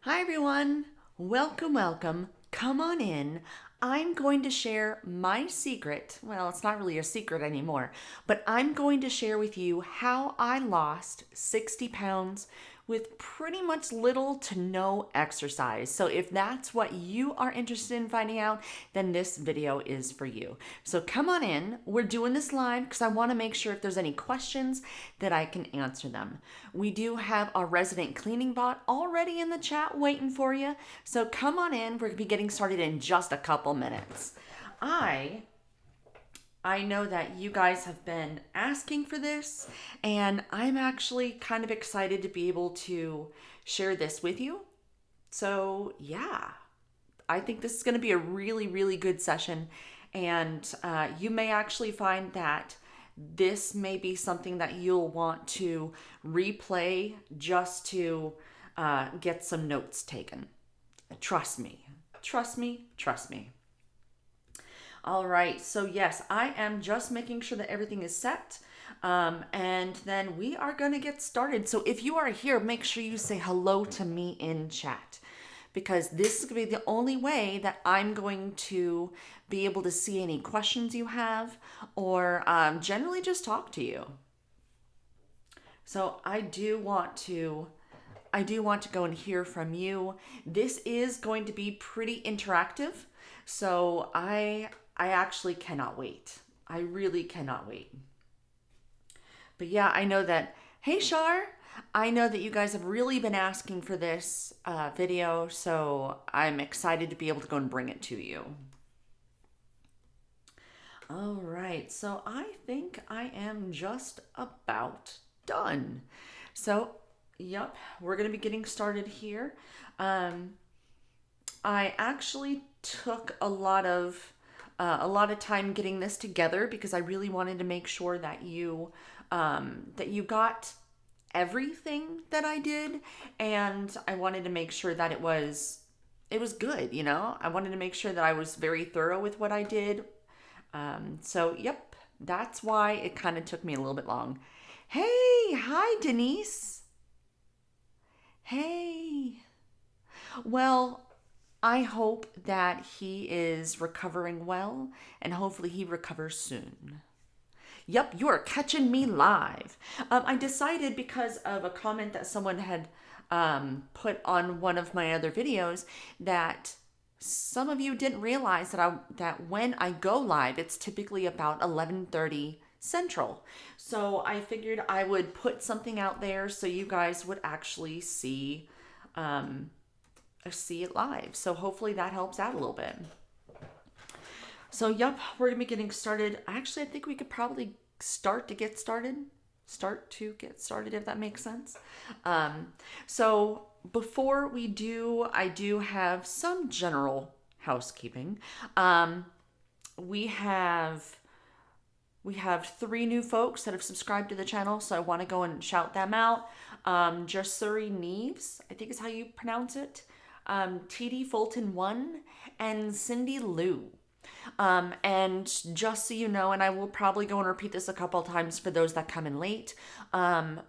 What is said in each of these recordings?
Hi everyone, welcome, welcome. Come on in. I'm going to share my secret. Well, it's not really a secret anymore, but I'm going to share with you how I lost 60 pounds with pretty much little to no exercise. So if that's what you are interested in finding out, then this video is for you. So come on in. We're doing this live because I want to make sure if there's any questions that I can answer them. We do have our resident cleaning bot already in the chat waiting for you. So come on in. We're going to be getting started in just a couple minutes. I know that you guys have been asking for this, and I'm actually kind of excited to be able to share this with you. So, yeah, I think this is going to be a really, really good session, and you may actually find that this may be something that you'll want to replay just to get some notes taken. Trust me, trust me, trust me. All right, so yes, I am just making sure that everything is set. And then we are going to get started. So if you are here, make sure you say hello to me in chat, because this is going to be the only way that I'm going to be able to see any questions you have or generally just talk to you. So I do want to go and hear from you. This is going to be pretty interactive. So I actually cannot wait. I really cannot wait. But yeah, I know that, hey Shar, I know that you guys have really been asking for this video, so I'm excited to be able to go and bring it to you. All right, so I think I am just about done. So, yep, we're going to be getting started here. I actually took a lot of time getting this together because I really wanted to make sure that you got everything that I did, and I wanted to make sure that it was good. You know, I wanted to make sure that I was very thorough with what I did. So yep, that's why it kind of took me a little bit long. Hey, hi Denise. Hey. Well, I hope that he is recovering well, and hopefully he recovers soon. Yep, you are catching me live. I decided because of a comment that someone had put on one of my other videos that some of you didn't realize that when I go live, it's typically about 11:30 Central. So I figured I would put something out there so you guys would actually see it live. So hopefully that helps out a little bit. So yep, we're gonna be getting started. Actually, I think we could probably start to get started, if that makes sense. So before we do, I do have some general housekeeping. We have 3 new folks that have subscribed to the channel, so I want to go and shout them out. Jasuri Neves, I think is how you pronounce it. TD Fulton 1, and Cindy Lou. And just so you know, and I will probably go and repeat this a couple of times for those that come in late,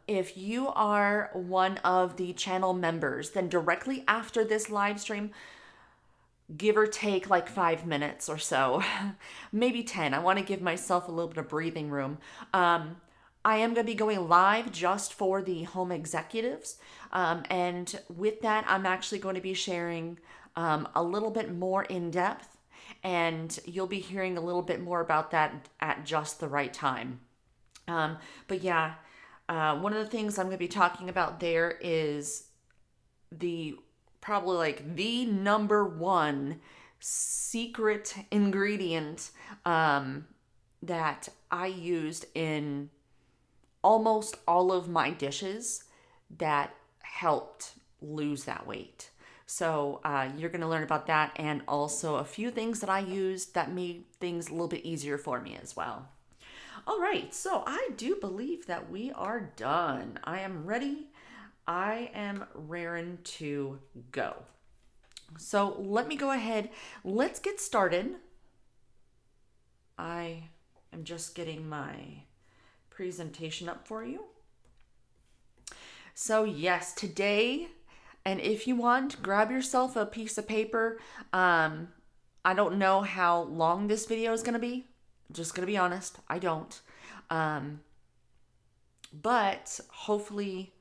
if you are one of the channel members, then directly after this live stream, give or take like 5 minutes or so, maybe 10. I want to give myself a little bit of breathing room. I am going to be going live just for the home executives. And with that, I'm actually going to be sharing a little bit more in depth, and you'll be hearing a little bit more about that at just the right time. But yeah, one of the things I'm going to be talking about there is probably like the number one secret ingredient that I used in almost all of my dishes that helped lose that weight. So you're going to learn about that, and also a few things that I used that made things a little bit easier for me as well. All right, so I do believe that we are done. I am ready. I am raring to go. So let me go ahead. Let's get started. I am just getting my presentation up for you. So yes, today And if you want, grab yourself a piece of paper. I don't know how long this video is going to be. Just going to be honest. I don't. But hopefully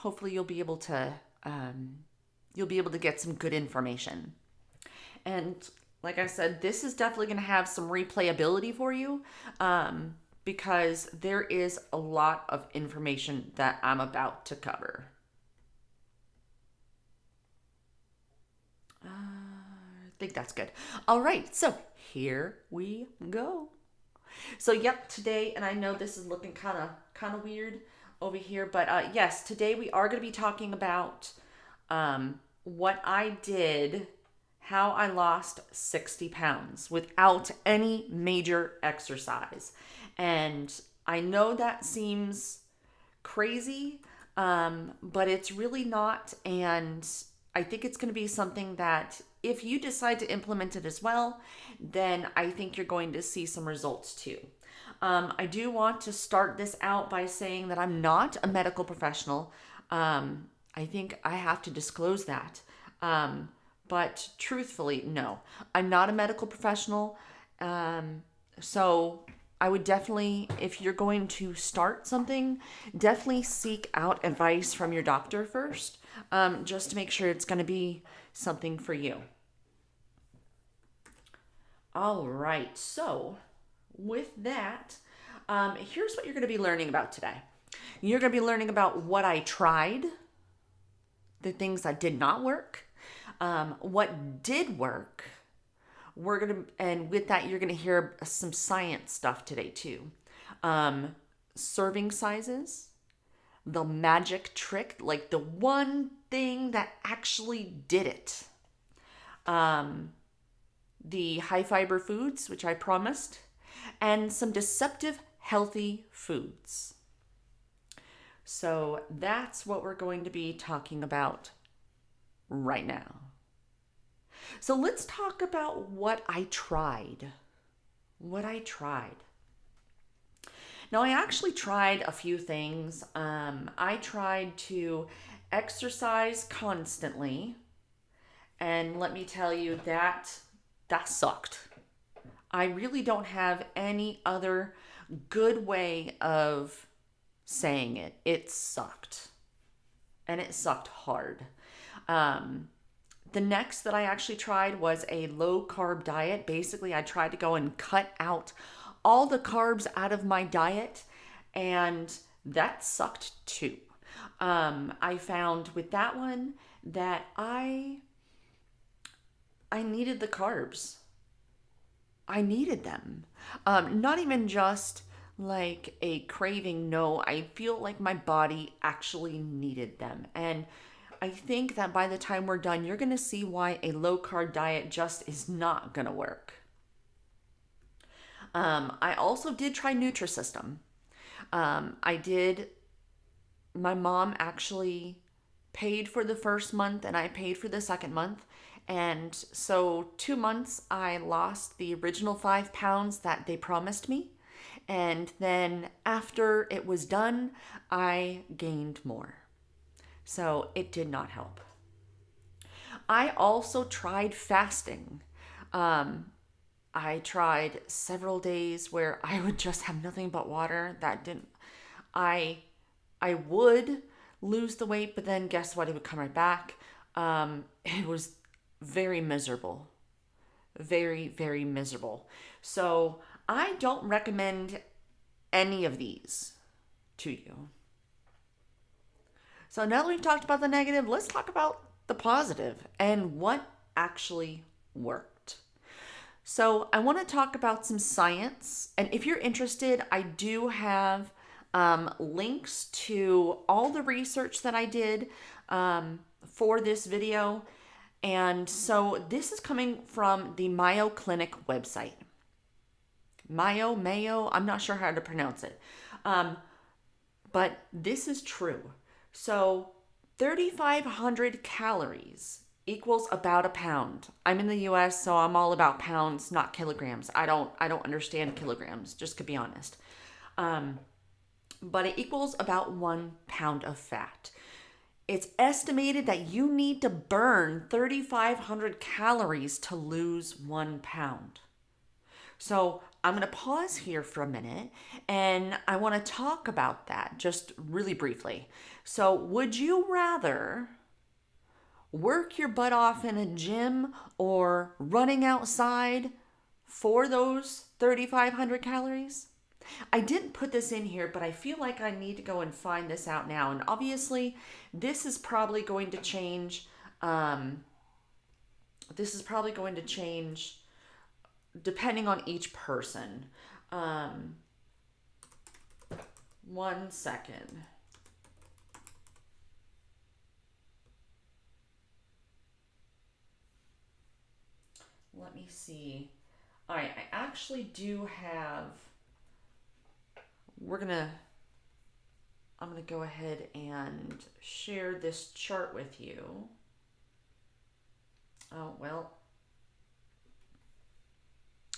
you'll be able to get some good information. And like I said, this is definitely going to have some replayability for you, because there is a lot of information that I'm about to cover. I think that's good. All right, so here we go. So yep, today, and I know this is looking kind of weird over here, but yes, today we are going to be talking about what I did, how I lost 60 pounds without any major exercise. And I know that seems crazy, but it's really not. And I think it's going to be something that if you decide to implement it as well, then I think you're going to see some results too. I do want to start this out by saying that I'm not a medical professional. I think I have to disclose that. But truthfully, no, I'm not a medical professional. So I would definitely, if you're going to start something, definitely seek out advice from your doctor first, just to make sure it's going to be something for you. All right, so with that, here's what you're going to be learning about today. You're going to be learning about what I tried, the things that did not work, what did work. And with that, you're going to hear some science stuff today too. Serving sizes, the magic trick, like the one thing that actually did it. The high fiber foods, which I promised, and some deceptive healthy foods. So that's what we're going to be talking about right now. So let's talk about what I tried. Now, I actually tried a few things. I tried to exercise constantly, and let me tell you that sucked. I really don't have any other good way of saying it. It sucked. And it sucked hard. The next that I actually tried was a low carb diet. Basically, I tried to go and cut out all the carbs out of my diet, and that sucked too. I found with that one that I needed the carbs. I needed them. Not even just like a craving. No, I feel like my body actually needed them. And I think that by the time we're done, you're going to see why a low carb diet just is not going to work. I also did try Nutrisystem. My mom actually paid for the first month and I paid for the second month. And so 2 months, I lost the original 5 pounds that they promised me. And then after it was done, I gained more. So it did not help. I also tried fasting. I tried several days where I would just have nothing but water. I would lose the weight, but then guess what? It would come right back. It was very miserable. Very, very miserable. So I don't recommend any of these to you. So now that we've talked about the negative, let's talk about the positive and what actually worked. So I want to talk about some science. And if you're interested, I do have links to all the research that I did for this video. And so this is coming from the Mayo Clinic website. Mayo, I'm not sure how to pronounce it. But this is true. So 3,500 calories equals about a pound. I'm in the US, so I'm all about pounds, not kilograms. I don't understand kilograms, just to be honest. But it equals about 1 pound of fat. it's estimated that you need to burn 3,500 calories to lose 1 pound. So I'm going to pause here for a minute and I want to talk about that just really briefly. So, would you rather work your butt off in a gym or running outside for those 3,500 calories? I didn't put this in here, but I feel like I need to go and find this out now. And obviously, this is probably going to change. This is probably going to change depending on each person. 1 second. Let me see. All right, I actually do have. I'm gonna go ahead and share this chart with you. Oh, well.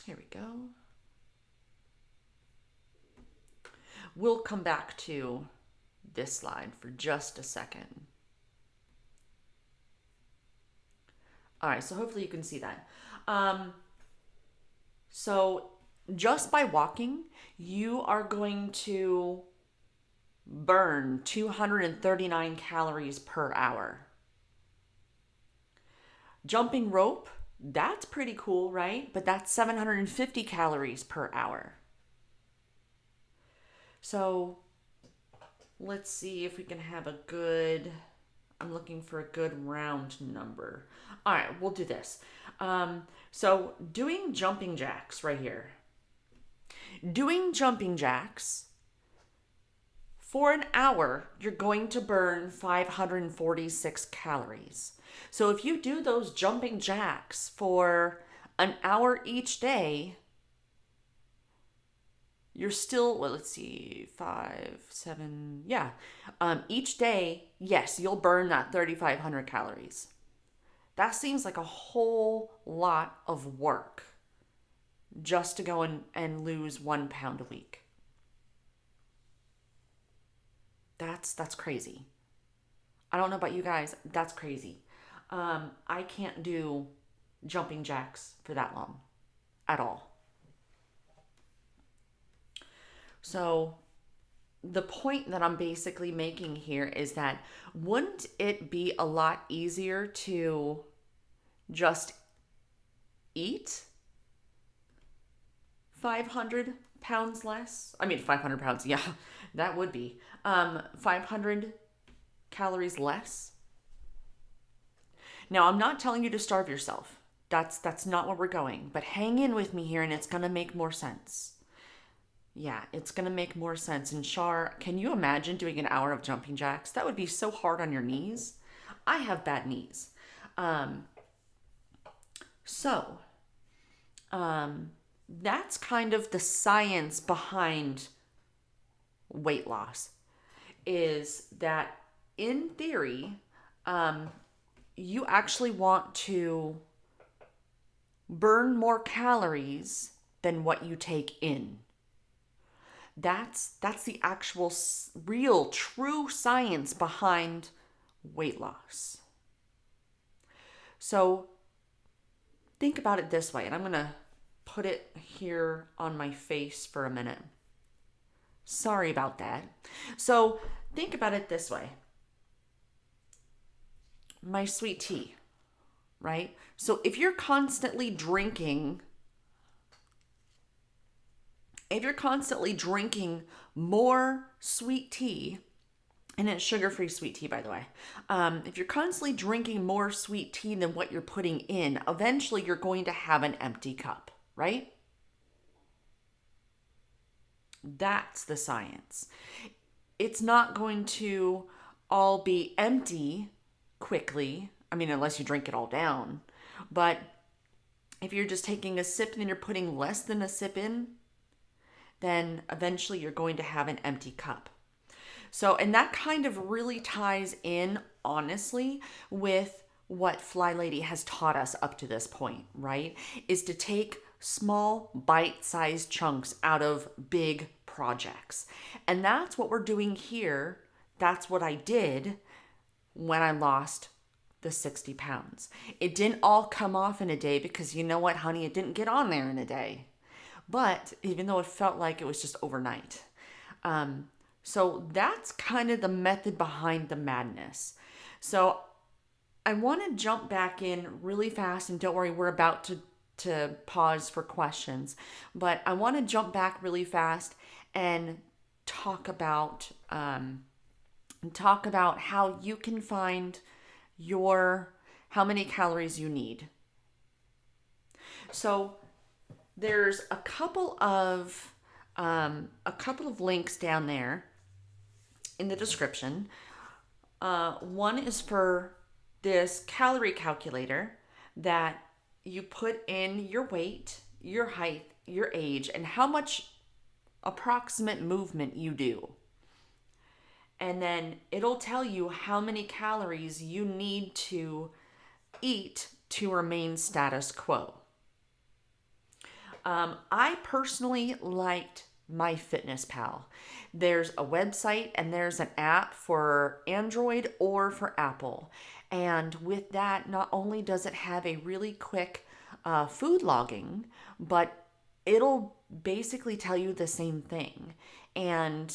Here we go. We'll come back to this slide for just a second. All right, so hopefully you can see that. So just by walking, you are going to burn 239 calories per hour. Jumping rope, that's pretty cool, right? But that's 750 calories per hour. So let's see if we can have a good, I'm looking for a good round number. All right, we'll do this. So doing jumping jacks right here. Doing jumping jacks for an hour, you're going to burn 546 calories. So if you do those jumping jacks for an hour each day, you're still, well, let's see, 5, 7, yeah. Each day, yes, you'll burn that 3,500 calories. That seems like a whole lot of work just to go and lose 1 pound a week. That's crazy. I don't know about you guys, that's crazy. I can't do jumping jacks for that long at all. So the point that I'm basically making here is that wouldn't it be a lot easier to just eat 500 pounds less? I mean, 500 pounds, yeah, that would be. 500 calories less. Now, I'm not telling you to starve yourself. That's not where we're going. But hang in with me here and it's going to make more sense. Yeah, it's going to make more sense. And Char, can you imagine doing an hour of jumping jacks? That would be so hard on your knees. I have bad knees. That's kind of the science behind weight loss, is that in theory, you actually want to burn more calories than what you take in. That's the actual real true science behind weight loss. So think about it this way, and I'm going to put it here on my face for a minute. Sorry about that. So think about it this way. My sweet tea, right? So if you're constantly drinking more sweet tea, and it's sugar-free sweet tea, by the way. If you're constantly drinking more sweet tea than what you're putting in, eventually you're going to have an empty cup, right? That's the science. It's not going to all be empty quickly. I mean, unless you drink it all down. But if you're just taking a sip and then you're putting less than a sip in, then eventually you're going to have an empty cup. So, and that kind of really ties in, honestly, with what Fly Lady has taught us up to this point, right? Is to take small bite-sized chunks out of big projects. And that's what we're doing here. That's what I did when I lost the 60 pounds. It didn't all come off in a day because you know what, honey, it didn't get on there in a day. But even though it felt like it was just overnight. So that's kind of the method behind the madness. So I want to jump back in really fast, and don't worry, we're about to pause for questions. But I want to jump back really fast and talk about how you can find how many calories you need. So there's a couple of links down there in the description. One is for this calorie calculator that you put in your weight, your height, your age, and how much approximate movement you do. And then it'll tell you how many calories you need to eat to remain status quo. I personally liked MyFitnessPal. There's a website and there's an app for Android or for Apple. And with that, not only does it have a really quick food logging, but it'll basically tell you the same thing. And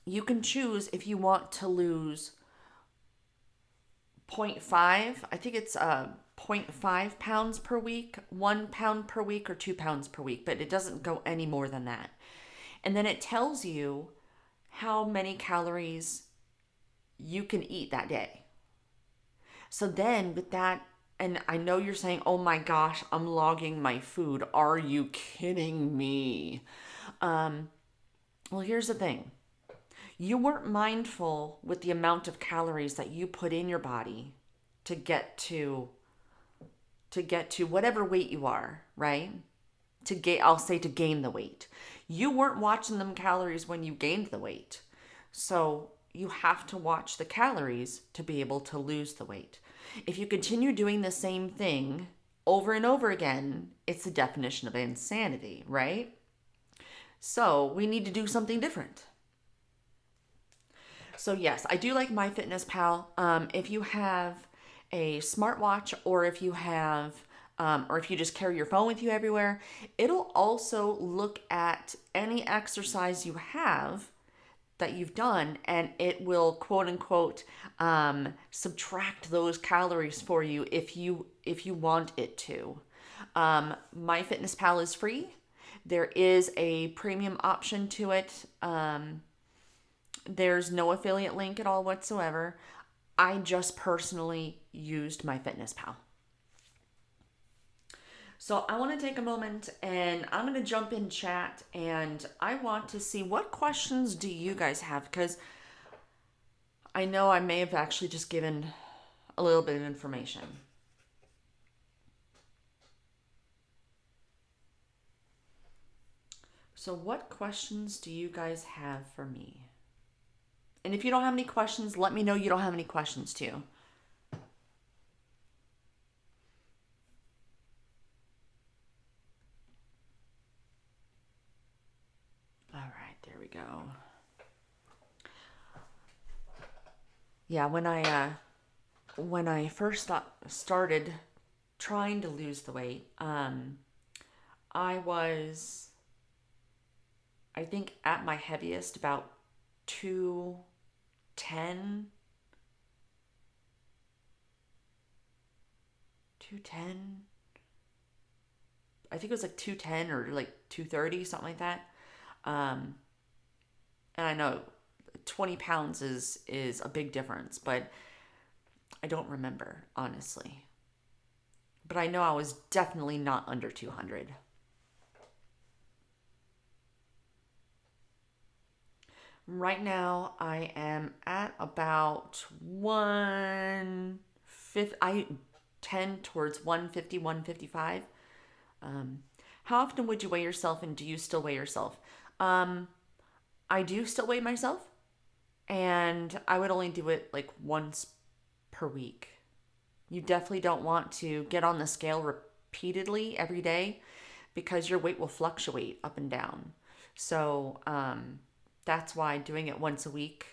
you can choose if you want to lose 0.5, I think it's 0.5 pounds per week, 1 pound per week, or 2 pounds per week, but it doesn't go any more than that. And then it tells you how many calories you can eat that day. So then with that, and I know you're saying, oh my gosh, I'm logging my food. Are you kidding me? Well, here's the thing. You weren't mindful with the amount of calories that you put in your body to get to whatever weight you are, right? I'll say to gain the weight. You weren't watching them calories when you gained the weight. So you have to watch the calories to be able to lose the weight. If you continue doing the same thing over and over again, it's the definition of insanity, right? So we need to do something different. So yes, I do like MyFitnessPal. If you have a smartwatch, or if you just carry your phone with you everywhere, it'll also look at any exercise you have that you've done, and it will quote unquote subtract those calories for you if you want it to. MyFitnessPal is free. There is a premium option to it. There's no affiliate link at all whatsoever. I just personally used MyFitnessPal. So I want to take a moment and I'm going to jump in chat, and I want to see what questions do you guys have, because I know I may have actually just given a little bit of information. So what questions do you guys have for me? And if you don't have any questions, let me know you don't have any questions too. All right, there we go. Yeah, when I first started trying to lose the weight, I was, I think, at my heaviest about 210. I think it was like 210 or like 230, something like that. And I know 20 pounds is a big difference, but I don't remember, honestly. But I know I was definitely not under 200. Right now, I am at about 150. I tend towards 150, 155. How often would you weigh yourself, and do you still weigh yourself? I do still weigh myself, and I would only do it like once per week. You definitely don't want to get on the scale repeatedly every day, because your weight will fluctuate up and down. So, that's why doing it once a week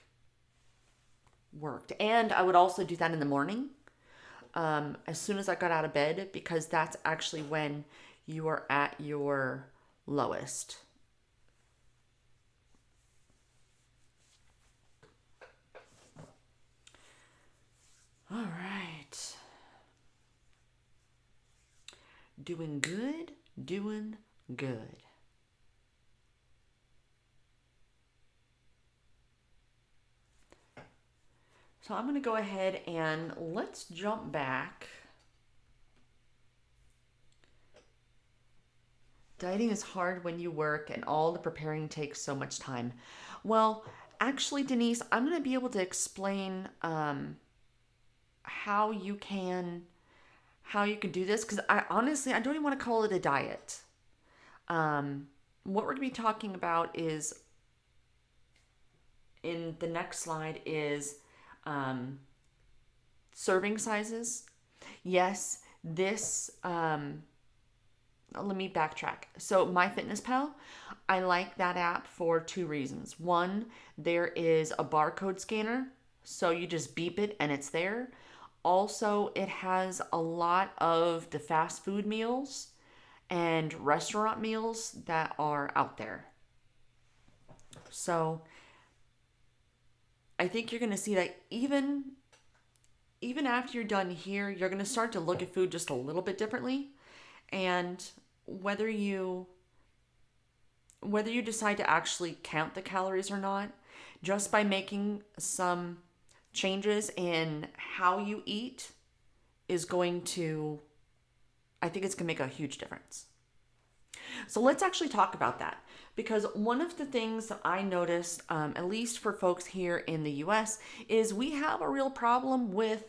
worked. And I would also do that in the morning, as soon as I got out of bed, because that's actually when you are at your lowest. All right. Doing good, doing good. So I'm going to go ahead and let's jump back. Dieting is hard when you work and all the preparing takes so much time. Well, actually, Denise, I'm going to be able to explain how you can do this, because I honestly I don't even want to call it a diet. What we're going to be talking about is in the next slide is serving sizes. Yes, this let me backtrack. So MyFitnessPal, I like that app for two reasons. One, there is a barcode scanner, so you just beep it and it's there. Also, it has a lot of the fast food meals and restaurant meals that are out there. So I think you're going to see that even after you're done here, you're going to start to look at food just a little bit differently. And whether you decide to actually count the calories or not, just by making some changes in how you eat is going to, I think it's going to make a huge difference. So let's actually talk about that, because one of the things that I noticed, at least for folks here in the US, is we have a real problem with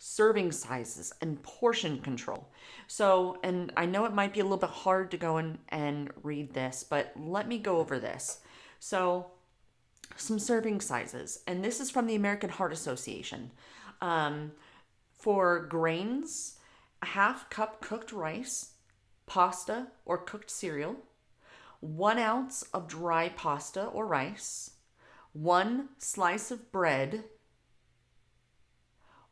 serving sizes and portion control. So, and I know it might be a little bit hard to go in and read this, but let me go over this. So, some serving sizes, and this is from the American Heart Association. For grains, a half cup cooked rice, pasta or cooked cereal, 1 ounce of dry pasta or rice, 1 slice of bread,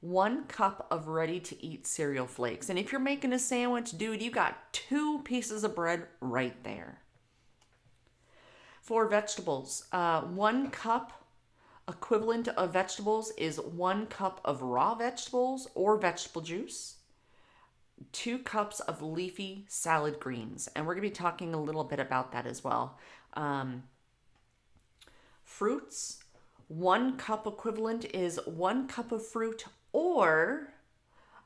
1 cup of ready-to-eat cereal flakes. And if you're making a sandwich, dude, you got 2 pieces of bread right there. For vegetables, 1 cup equivalent of vegetables is 1 cup of raw vegetables or vegetable juice, 2 cups of leafy salad greens. And we're going to be talking a little bit about that as well. Fruits, 1 cup equivalent is 1 cup of fruit or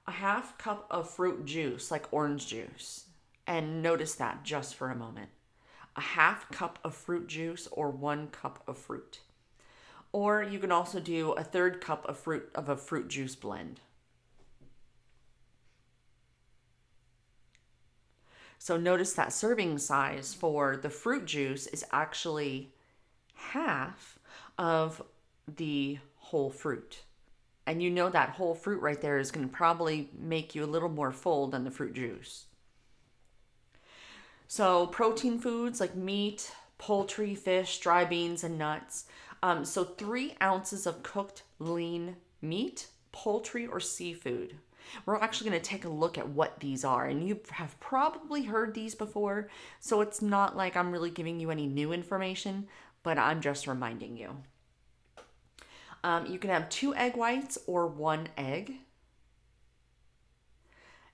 a half cup of fruit juice, like orange juice. And notice that just for a moment. A half cup of fruit juice or 1 cup of fruit. Or you can also do a 1/3 cup of a fruit juice blend. So notice that serving size for the fruit juice is actually half of the whole fruit. And you know that whole fruit right there is going to probably make you a little more full than the fruit juice. So protein foods like meat, poultry, fish, dry beans, and nuts. So 3 ounces of cooked lean meat, poultry, or seafood. We're actually going to take a look at what these are. And you have probably heard these before, so it's not like I'm really giving you any new information, but I'm just reminding you. You can have 2 egg whites or 1 egg,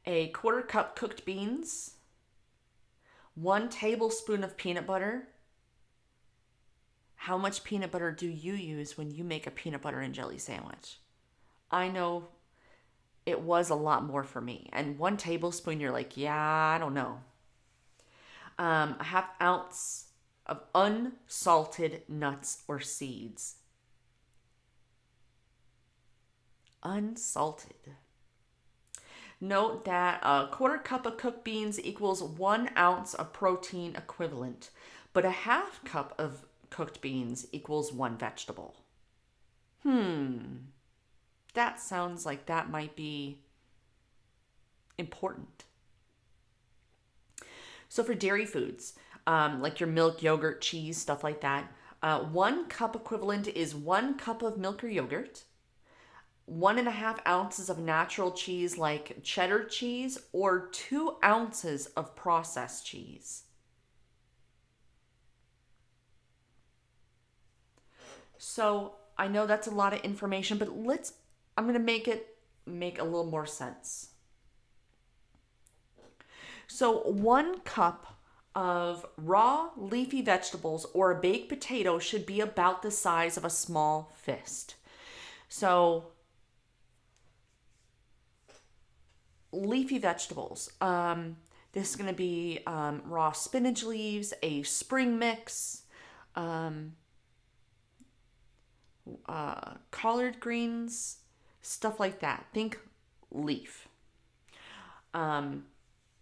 a 1/4 cup cooked beans, 1 tablespoon of peanut butter. How much peanut butter do you use when you make a peanut butter and jelly sandwich? I know it was a lot more for me. And 1 tablespoon, you're like, yeah, I don't know. A half ounce of unsalted nuts or seeds. Unsalted. Note that a 1/4 cup of cooked beans equals 1 ounce of protein equivalent, but a half cup of cooked beans equals 1 vegetable. That sounds like that might be important. So for dairy foods, like your milk, yogurt, cheese, stuff like that, 1 cup equivalent is 1 cup of milk or yogurt, 1.5 ounces of natural cheese like cheddar cheese, or 2 ounces of processed cheese. So I know that's a lot of information, but I'm going to make a little more sense. So 1 cup of raw leafy vegetables or a baked potato should be about the size of a small fist. So leafy vegetables. This is going to be raw spinach leaves, a spring mix, collard greens, stuff like that. Think leaf.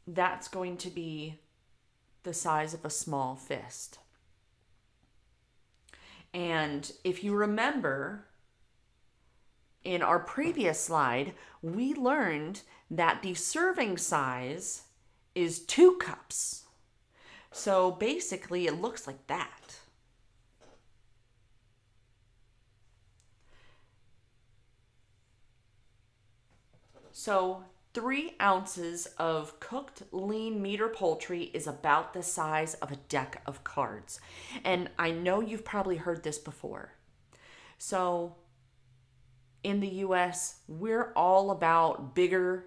That's going to be the size of a small fist. And if you remember, in our previous slide, we learned that the serving size is 2 cups. So basically, it looks like that. So 3 ounces of cooked lean meat or poultry is about the size of a deck of cards. And I know you've probably heard this before. So in the US, we're all about bigger,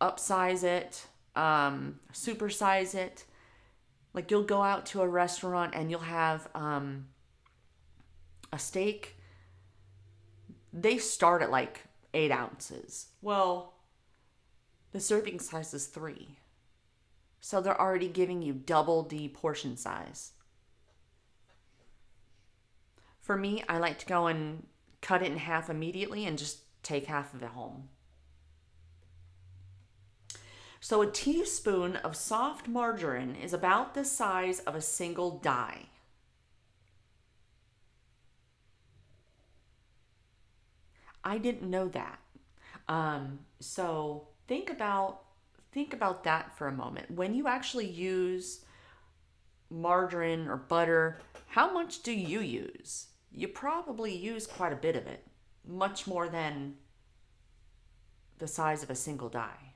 upsize it, supersize it. Like you'll go out to a restaurant and you'll have a steak. They start at like 8 ounces. Well, the serving size is 3. So they're already giving you double the portion size. For me, I like to go and cut it in half immediately and just take half of it home. So a teaspoon of soft margarine is about the size of a single die. I didn't know that. So think about that for a moment. When you actually use margarine or butter, how much do you use? You probably use quite a bit of it, much more than the size of a single die.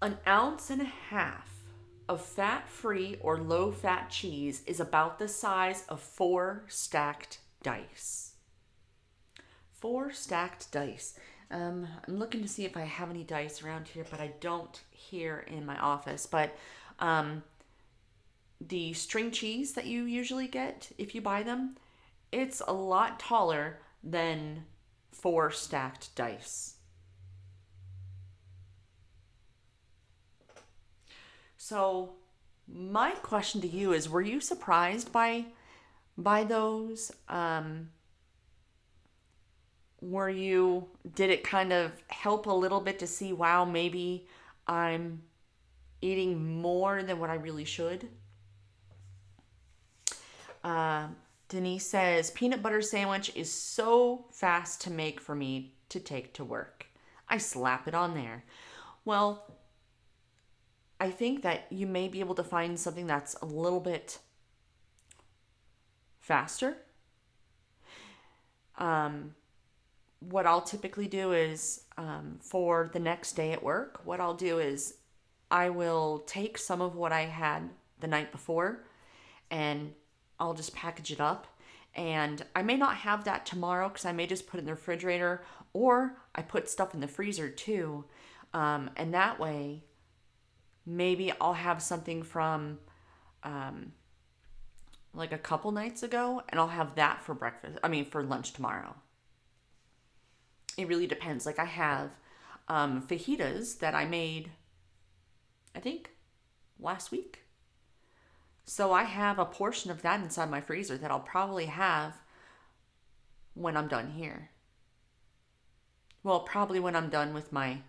An ounce and a half of fat-free or low-fat cheese is about the size of 4 stacked dice. 4 stacked dice. I'm looking to see if I have any dice around here, but I don't here in my office. But the string cheese that you usually get if you buy them, it's a lot taller than 4 stacked dice. So my question to you is, were you surprised by those? Did it kind of help a little bit to see, wow, maybe I'm eating more than what I really should? Denise says, peanut butter sandwich is so fast to make for me to take to work. I slap it on there. Well, I think that you may be able to find something that's a little bit faster. What I'll typically do is, for the next day at work, what I'll do is I will take some of what I had the night before and I'll just package it up. And I may not have that tomorrow because I may just put it in the refrigerator, or I put stuff in the freezer too. And that way, maybe I'll have something from like a couple nights ago, and I'll have that for for lunch tomorrow. It really depends. Like I have fajitas that I made, I think, last week. So I have a portion of that inside my freezer that I'll probably have when I'm done here. Well, probably when I'm done with my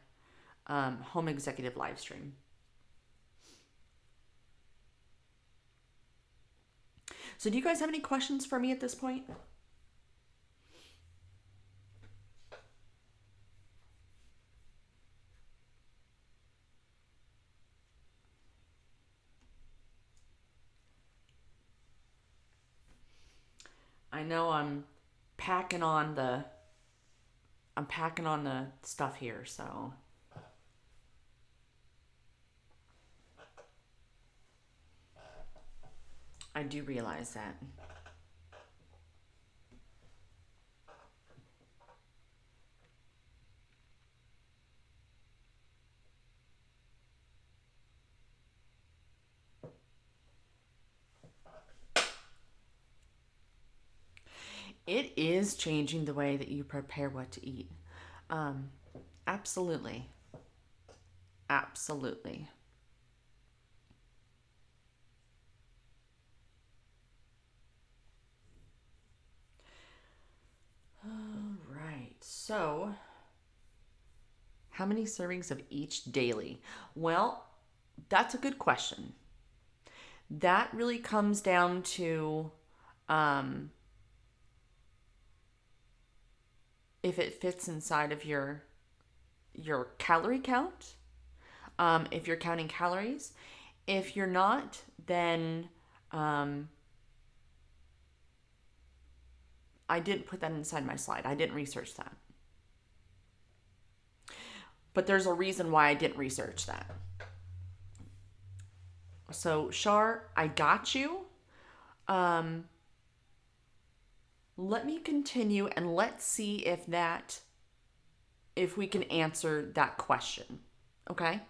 home executive live stream. So do you guys have any questions for me at this point? I know packing on the I'm packing on the stuff here, so I do realize that. It is changing the way that you prepare what to eat. Um, absolutely. Absolutely. All right. So, how many servings of each daily? Well, that's a good question. That really comes down to um, if it fits inside of your calorie count. If you're counting calories, if you're not, then um, I didn't put that inside my slide. I didn't research that. But there's a reason why I didn't research that. So, Shar, I got you. Um, let me continue and let's see if we can answer that question. Okay?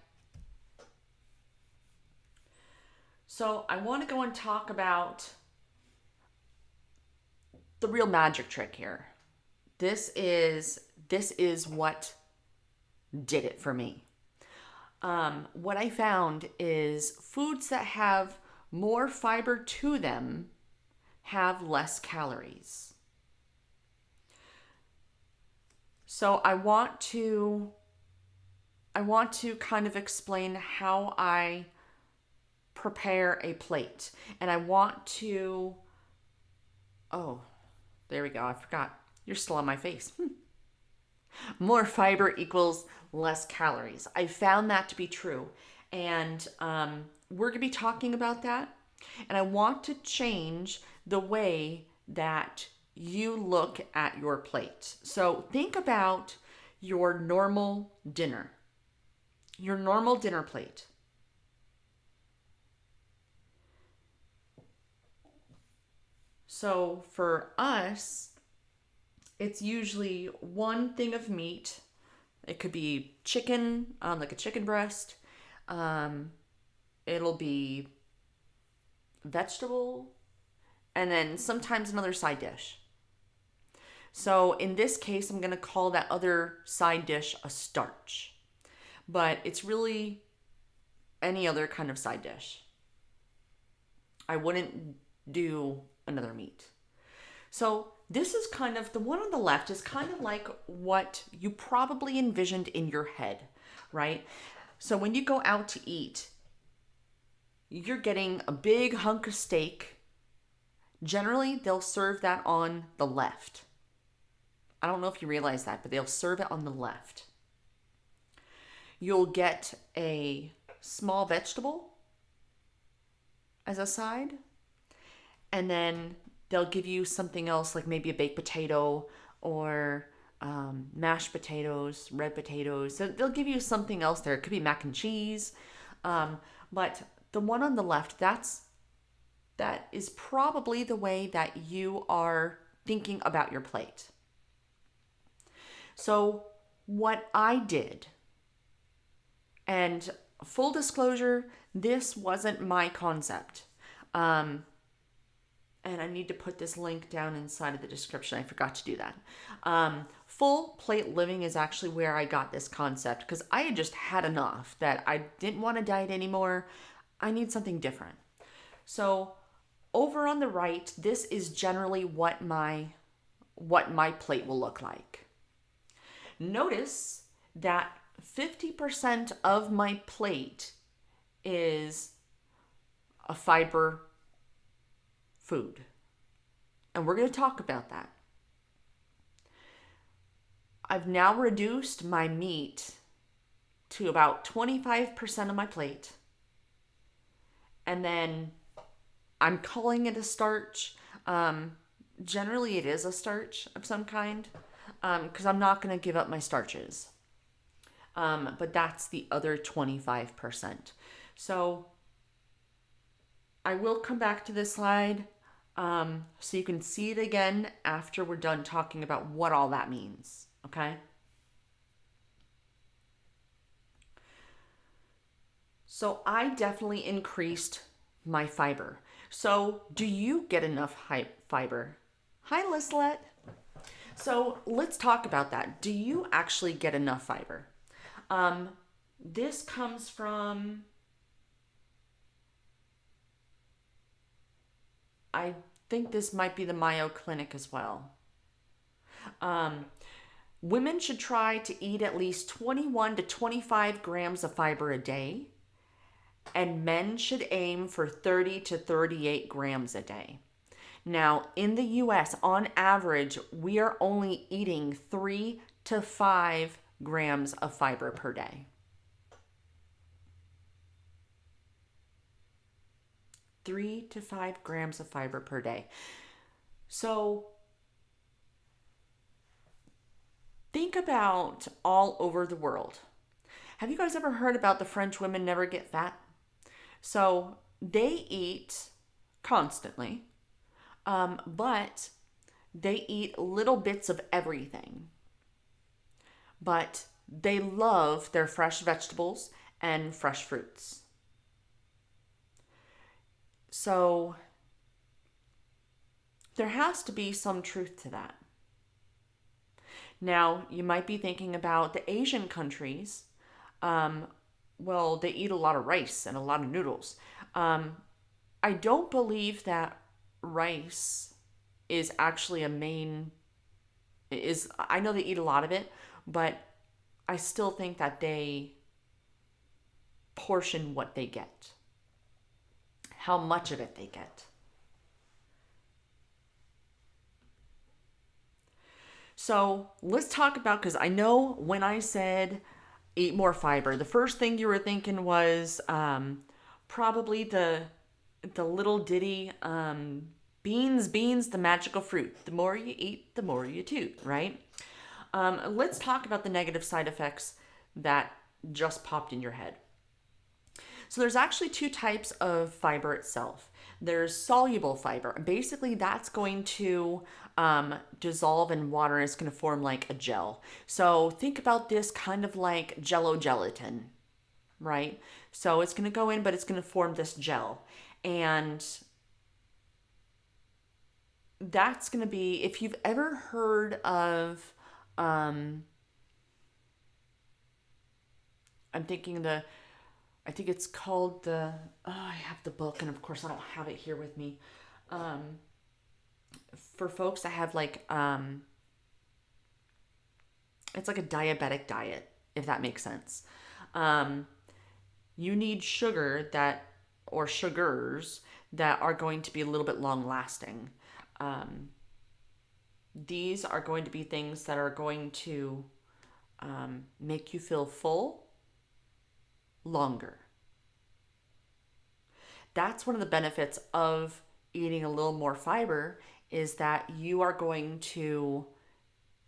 So, I want to go and talk about the real magic trick here. This is what did it for me. What I found is foods that have more fiber to them have less calories. So I want to kind of explain how I prepare a plate. And I want to oh, there we go. I forgot. You're still on my face. More fiber equals less calories. I found that to be true. And we're going to be talking about that. And I want to change the way that you look at your plate. So think about your normal dinner, your normal dinner plate. So for us, it's usually one thing of meat. It could be chicken, like a chicken breast. It'll be vegetable, and then sometimes another side dish. So in this case, I'm going to call that other side dish a starch. But it's really any other kind of side dish. I wouldn't do another meat. So this is kind of, the one on the left is kind of like what you probably envisioned in your head, right? So when you go out to eat, you're getting a big hunk of steak. Generally, they'll serve that on the left. I don't know if you realize that, but they'll serve it on the left. You'll get a small vegetable as a side, and then they'll give you something else, like maybe a baked potato or mashed potatoes, red potatoes. So they'll give you something else there. It could be mac and cheese. But the one on the left, that is probably the way that you are thinking about your plate. So what I did, and full disclosure, this wasn't my concept. And I need to put this link down inside of the description. I forgot to do that. Full plate living is actually where I got this concept, because I had just had enough, that I didn't want to diet anymore. I need something different. So over on the right, this is generally what my plate will look like. Notice that 50% of my plate is a fiber food. And we're going to talk about that. I've now reduced my meat to about 25% of my plate. And then I'm calling it a starch. generally it is a starch of some kind, because I'm not going to give up my starches. But that's the other 25%. So I will come back to this slide, so you can see it again after we're done talking about what all that means, okay? So I definitely increased my fiber. So do you get enough fiber? Hi, Lislet. So let's talk about that. Do you actually get enough fiber? This comes from, I think this might be the Mayo Clinic as well. Women should try to eat at least 21 to 25 grams of fiber a day, and men should aim for 30 to 38 grams a day. Now, in the US, on average, we are only eating 3 to 5 grams of fiber per day. 3 to 5 grams of fiber per day. So think about all over the world. Have you guys ever heard about the French women never get fat? So they eat constantly, but they eat little bits of everything. But they love their fresh vegetables and fresh fruits. So there has to be some truth to that. Now, you might be thinking about the Asian countries. Well, they eat a lot of rice and a lot of noodles. I don't believe that rice is actually I know they eat a lot of it, but I still think that they portion what they get, how much of it they get. So let's talk about, because I know when I said eat more fiber, the first thing you were thinking was probably the little ditty, beans, the magical fruit. The more you eat, the more you toot, right? Let's talk about the negative side effects that just popped in your head. So there's actually two types of fiber itself. There's soluble fiber. Basically, that's going to dissolve in water. It's going to form like a gel. So think about this kind of like Jello gelatin, right? So it's going to go in, but it's going to form this gel. And that's going to be, if you've ever heard of, I'm thinking I think it's called I have the book, and of course I don't have it here with me. For folks that have like, it's like a diabetic diet, if that makes sense. You need sugars that are going to be a little bit long lasting. These are going to be things that are going to make you feel full longer. That's one of the benefits of eating a little more fiber, is that you are going to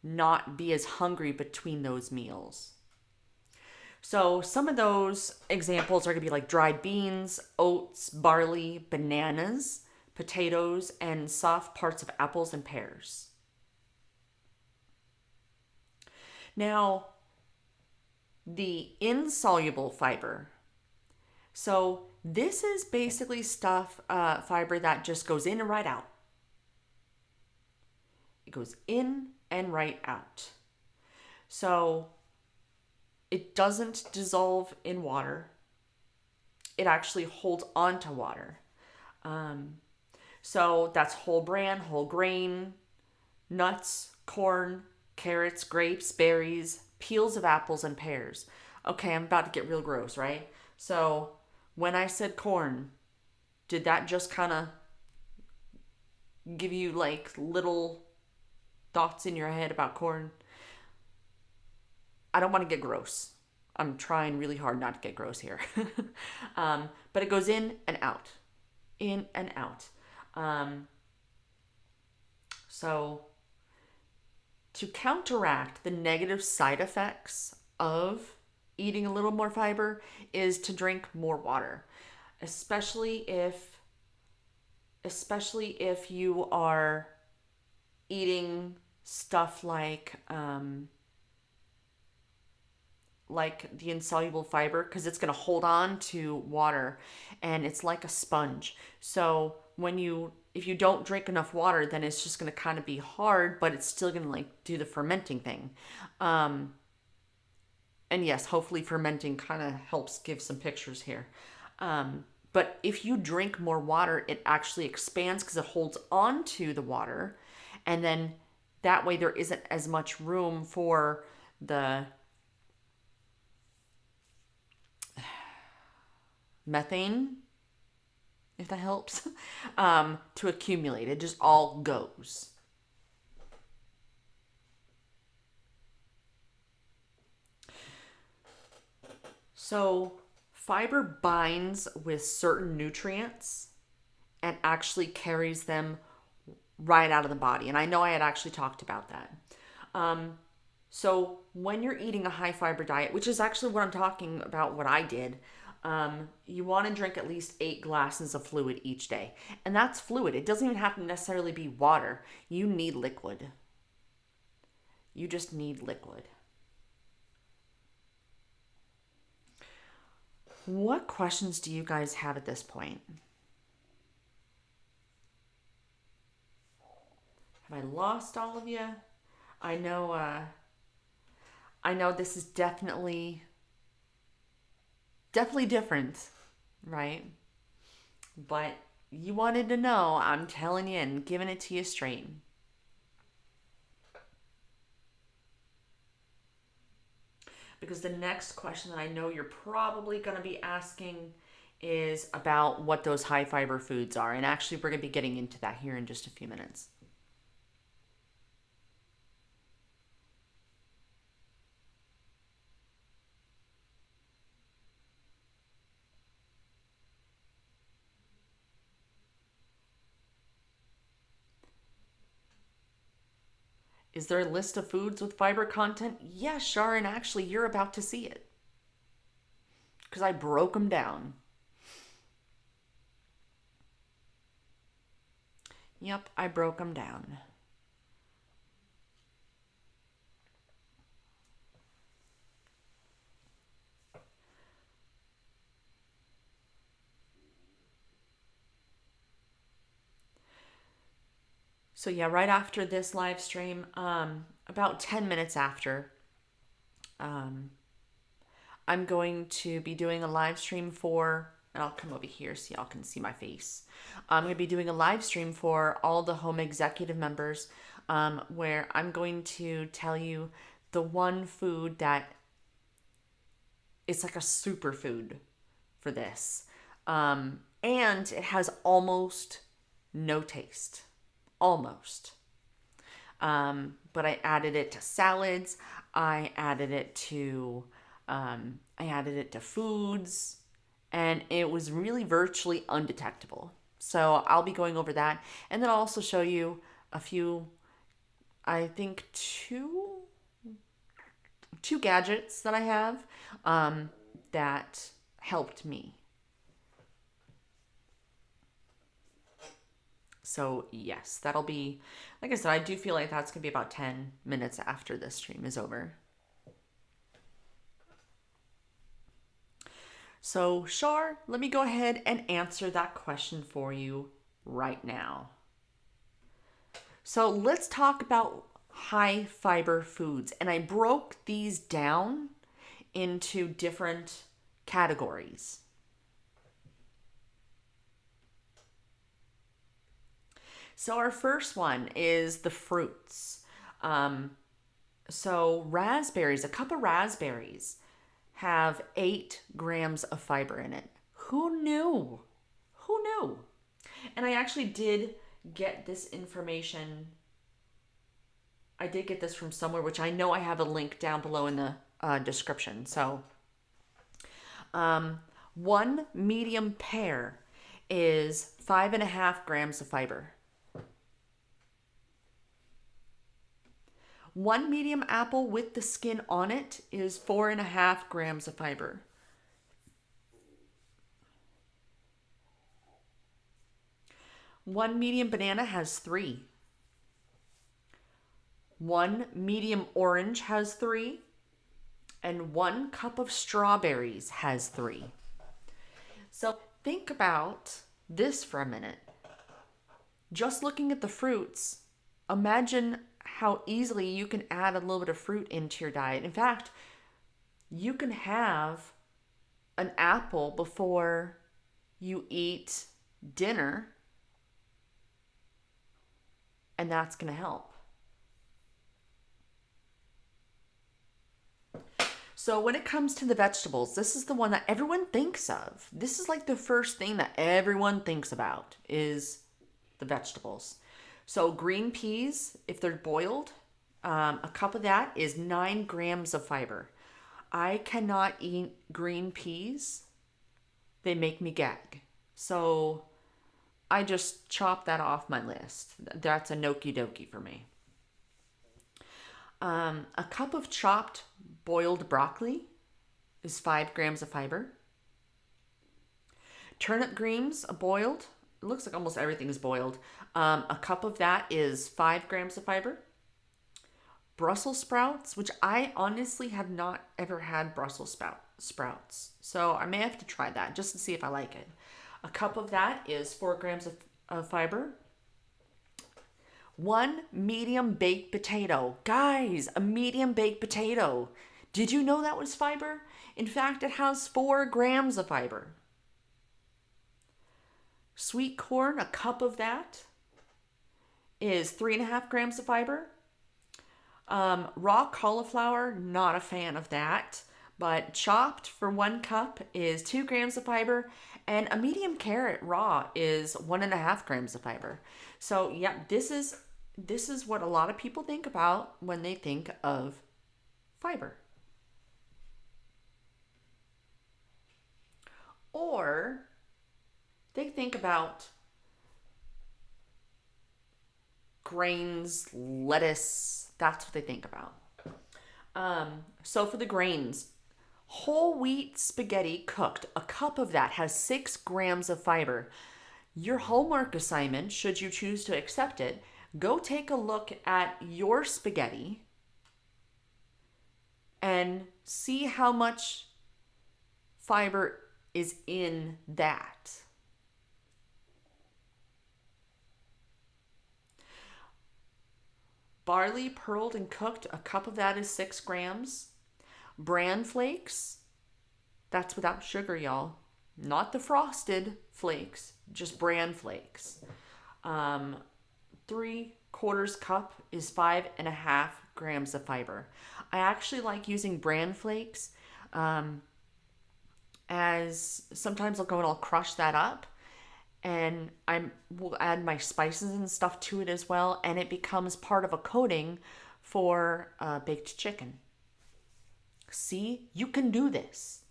not be as hungry between those meals. So some of those examples are going to be like dried beans, oats, barley, bananas, potatoes, and soft parts of apples and pears. Now, the insoluble fiber. So this is basically fiber that just goes in and right out. It goes in and right out. So it doesn't dissolve in water. It actually holds on to water. So that's whole bran, whole grain, nuts, corn, carrots, grapes, berries, peels of apples, and pears. Okay, I'm about to get real gross, right? So when I said corn, did that just kind of give you like little thoughts in your head about corn? I don't want to get gross. I'm trying really hard not to get gross here. But it goes in and out. In and out. So to counteract the negative side effects of eating a little more fiber is to drink more water, especially if you are eating stuff like the insoluble fiber, because it's going to hold on to water and it's like a sponge. So if you don't drink enough water, then it's just going to kind of be hard, but it's still going to like do the fermenting thing. And yes, hopefully fermenting kind of helps give some pictures here. But if you drink more water, it actually expands because it holds on to the water. And then that way there isn't as much room for the methane, if that helps, to accumulate. It just all goes. So fiber binds with certain nutrients and actually carries them right out of the body. And I know I had actually talked about that. So when you're eating a high fiber diet, which is actually what I'm talking about, what I did, you want to drink at least 8 glasses of fluid each day. And that's fluid. It doesn't even have to necessarily be water. You need liquid. You just need liquid. What questions do you guys have at this point? Have I lost all of you? I know this is definitely different, right? But you wanted to know, I'm telling you and giving it to you straight. Because the next question that I know you're probably going to be asking is about what those high fiber foods are. And actually, we're going to be getting into that here in just a few minutes. Is there a list of foods with fiber content? Yeah, sure, and actually you're about to see it. Because I broke them down. Yep, I broke them down. So yeah, right after this live stream, about 10 minutes after, I'm going to be doing a live stream for, and I'll come over here so y'all can see my face. I'm going to be doing a live stream for all the home executive members, where I'm going to tell you the one food that it's like a superfood for this. And it has almost no taste. Almost. But I added it to salads. I added it to foods, and it was really virtually undetectable. So I'll be going over that, and then I'll also show you a few, I think two gadgets that I have that helped me. So yes, that'll be, like I said, I do feel like that's going to be about 10 minutes after this stream is over. So Shar, let me go ahead and answer that question for you right now. So let's talk about high fiber foods. And I broke these down into different categories. So our first one is the fruits. So raspberries, a cup of raspberries have 8 grams of fiber in it. Who knew? Who knew? And I actually did get this information. I did get this from somewhere, which I know I have a link down below in the description. So one medium pear is 5.5 grams of fiber. One medium apple with the skin on it is 4.5 grams of fiber. One medium banana has 3. One medium orange has 3. And 1 cup of strawberries has 3. So think about this for a minute. Just looking at the fruits, imagine how easily you can add a little bit of fruit into your diet. In fact, you can have an apple before you eat dinner, and that's going to help. So when it comes to the vegetables, this is the one that everyone thinks of. This is like the first thing that everyone thinks about is the vegetables. So green peas, if they're boiled, a cup of that is 9 grams of fiber. I cannot eat green peas. They make me gag. So I just chop that off my list. That's a noki dokie for me. A cup of chopped boiled broccoli is 5 grams of fiber. Turnip greens, boiled. It looks like almost everything is boiled. A cup of that is 5 grams of fiber. Brussels sprouts, which I honestly have not ever had Brussels sprouts. So I may have to try that just to see if I like it. A cup of that is 4 grams of fiber. 1 medium baked potato. Guys, a medium baked potato. Did you know that was fiber? In fact, it has 4 grams of fiber. Sweet corn, a cup of that is 3.5 grams of fiber. Raw cauliflower, not a fan of that. But chopped for 1 cup is 2 grams of fiber. And a medium carrot raw is 1.5 grams of fiber. So yeah, this is what a lot of people think about when they think of fiber. Or they think about grains, lettuce. That's what they think about. So for the grains, whole wheat spaghetti cooked, a cup of that has 6 grams of fiber. Your homework assignment, should you choose to accept it, go take a look at your spaghetti and see how much fiber is in that. Barley pearled and cooked, a cup of that is 6 grams. Bran flakes, that's without sugar, y'all. Not the frosted flakes, just bran flakes. 3/4 cup is 5.5 grams of fiber. I actually like using bran flakes as sometimes I'll go and I'll crush that up and I will add my spices and stuff to it as well, and it becomes part of a coating for baked chicken. See, you can do this.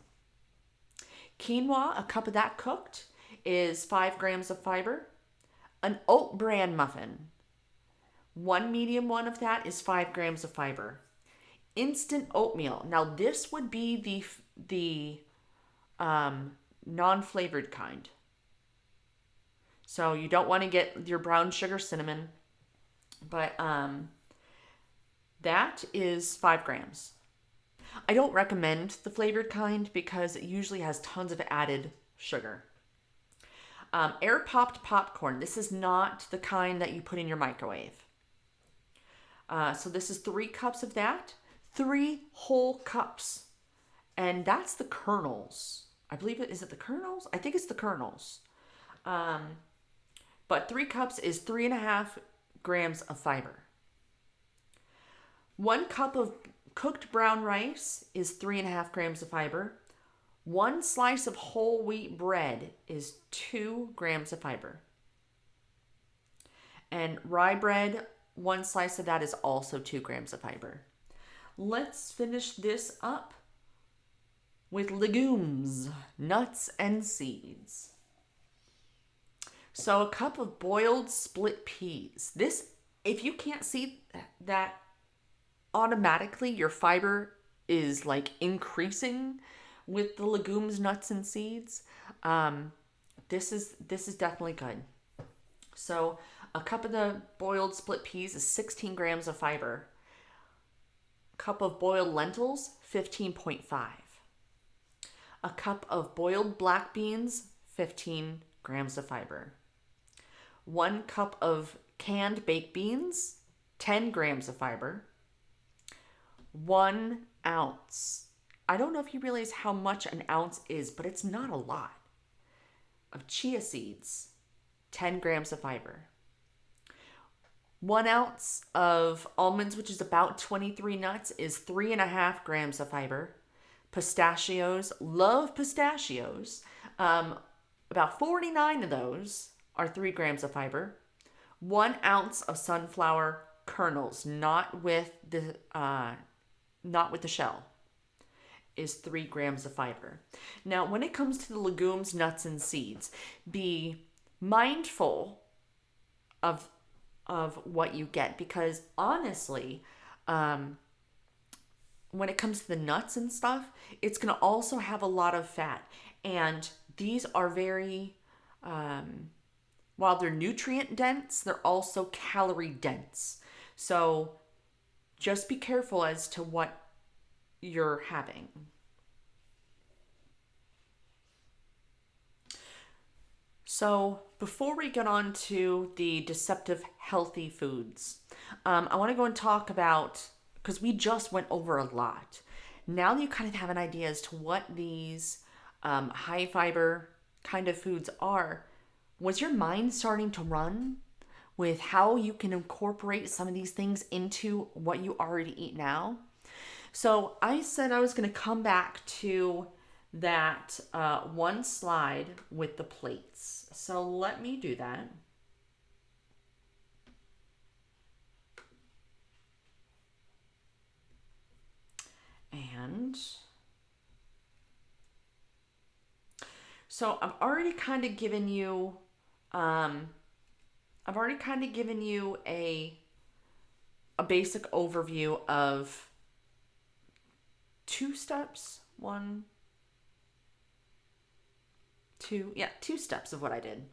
Quinoa, a cup of that cooked, is 5 grams of fiber. An oat bran muffin, 1 medium one of that is 5 grams of fiber. Instant oatmeal. Now this would be the non-flavored kind. So you don't want to get your brown sugar cinnamon, but that is 5 grams. I don't recommend the flavored kind because it usually has tons of added sugar. Air popped popcorn. This is not the kind that you put in your microwave. So this is 3 cups of that. 3 whole cups. And that's the kernels. I believe it, is it the kernels? I think it's the kernels. But 3 cups is 3.5 grams of fiber. 1 cup of cooked brown rice is 3.5 grams of fiber. 1 slice of whole wheat bread is 2 grams of fiber. And rye bread, 1 slice of that is also 2 grams of fiber. Let's finish this up with legumes, nuts, and seeds. So a cup of boiled split peas. This, if you can't see that automatically your fiber is like increasing with the legumes, nuts, and seeds, this is definitely good. So a cup of the boiled split peas is 16 grams of fiber. Cup of boiled lentils, 15.5. A cup of boiled black beans, 15 grams of fiber. 1 cup of canned baked beans, 10 grams of fiber. 1 ounce. I don't know if you realize how much an ounce is, but it's not a lot. Of chia seeds, 10 grams of fiber. 1 ounce of almonds, which is about 23 nuts, is 3.5 grams of fiber. Pistachios, love pistachios. About 49 of those are 3 grams of fiber. 1 ounce of sunflower kernels, not with the shell, is 3 grams of fiber. Now, when it comes to the legumes, nuts, and seeds, be mindful of what you get, because honestly, when it comes to the nuts and stuff, it's going to also have a lot of fat, and these are very while they're nutrient dense, they're also calorie dense. So just be careful as to what you're having. So before we get on to the deceptive healthy foods, I want to go and talk about, because we just went over a lot. Now that you kind of have an idea as to what these high fiber kind of foods are, was your mind starting to run with how you can incorporate some of these things into what you already eat now? So I said I was going to come back to that one slide with the plates. So let me do that. And so I've already kind of given you a basic overview of 2 steps. 1, 2, 2 steps of what I did.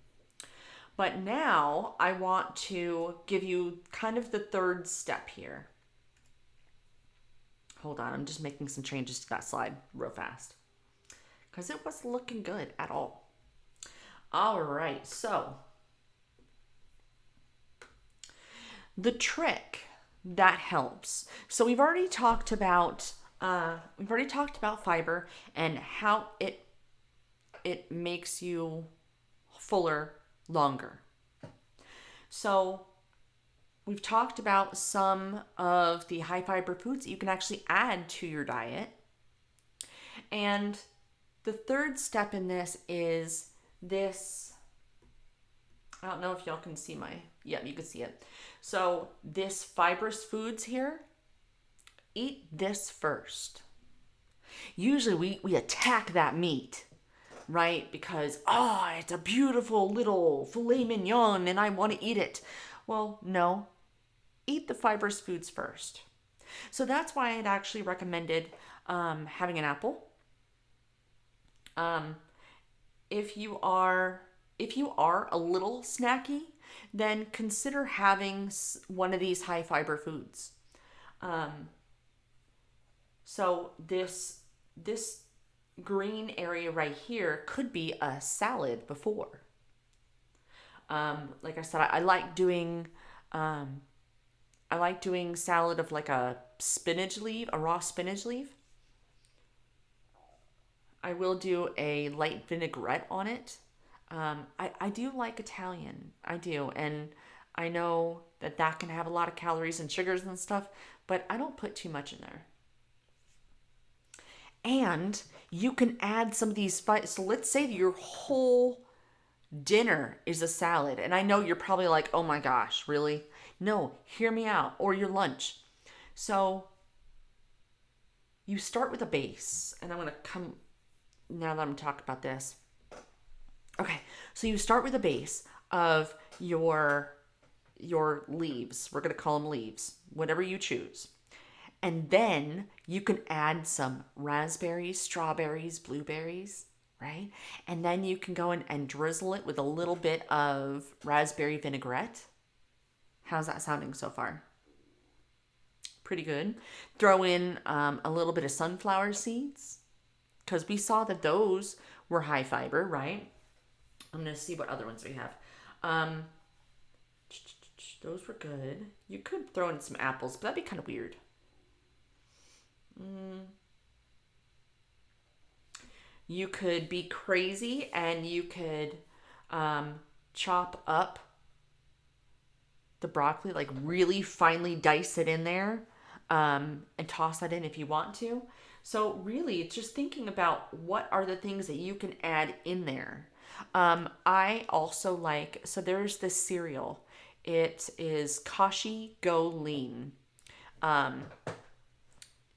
But now I want to give you kind of the 3rd step here. Hold on, I'm just making some changes to that slide real fast, because it wasn't looking good at all. All right, so the trick that helps. So we've already talked about fiber and how it makes you fuller longer. So we've talked about some of the high fiber foods that you can actually add to your diet. And the 3rd step in this is this. I don't know if y'all can see you can see it. So this fibrous foods here, eat this first. Usually we attack that meat, right? Because, it's a beautiful little filet mignon and I want to eat it. Well, no, eat the fibrous foods first. So that's why I'd actually recommended having an apple. If you are a little snacky, then consider having one of these high fiber foods. So this green area right here could be a salad before. Like I said, I like doing salad of like a raw spinach leaf. I will do a light vinaigrette on it. I do like Italian. I do. And I know that can have a lot of calories and sugars and stuff, but I don't put too much in there. And you can add some of these. So let's say your whole dinner is a salad. And I know you're probably like, oh my gosh, really? No, hear me out. Or your lunch. So you start with a base. And I'm going to come, now that I'm talking about this. Okay, so you start with a base of your leaves. We're going to call them leaves, whatever you choose. And then you can add some raspberries, strawberries, blueberries, right? And then you can go in and drizzle it with a little bit of raspberry vinaigrette. How's that sounding so far? Pretty good. Throw in a little bit of sunflower seeds because we saw that those were high fiber, right? I'm going to see what other ones we have. Um, those were good. You could throw in some apples, but that'd be kind of weird. You could be crazy and you could chop up the broccoli, like really finely dice it in there, and toss that in if you want to. So really, it's just thinking about what are the things that you can add in there. I also like, so there's this cereal. It is Kashi Go Lean. Um,